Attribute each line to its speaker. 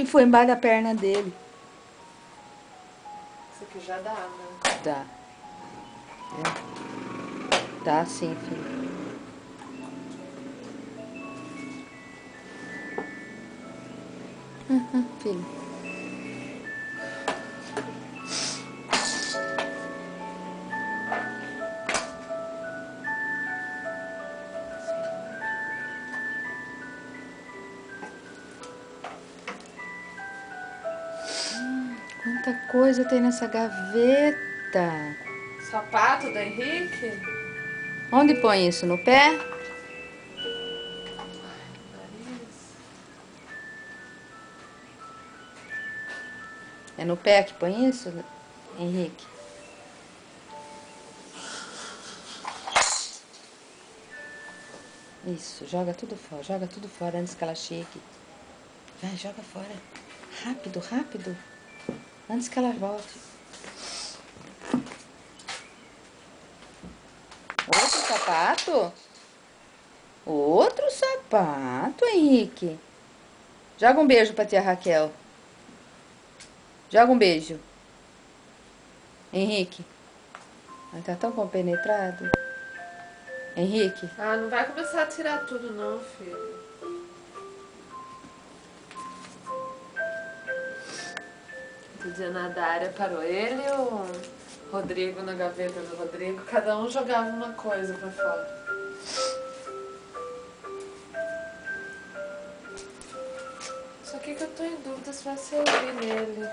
Speaker 1: foi embaixo da perna dele.
Speaker 2: Isso aqui já dá, né?
Speaker 1: Dá. Dá sim, filho. Filho. Quanta coisa tem nessa gaveta.
Speaker 2: Sapato do Henrique?
Speaker 1: Onde põe isso? No pé?
Speaker 2: Nariz.
Speaker 1: É no pé que põe isso, Henrique? Isso, joga tudo fora antes que ela chegue. Vai, joga fora. Rápido, rápido. Antes que ela volte. Outro sapato? Outro sapato, Henrique. Joga um beijo pra tia Raquel. Joga um beijo. Henrique. Ai, tá tão compenetrado. Henrique.
Speaker 2: Ah, não vai começar a tirar tudo não, filho. Outro dia na Dária parou ele e o Rodrigo na gaveta do Rodrigo. Cada um jogava uma coisa pra fora. Só que eu tô em dúvida se vai servir nele.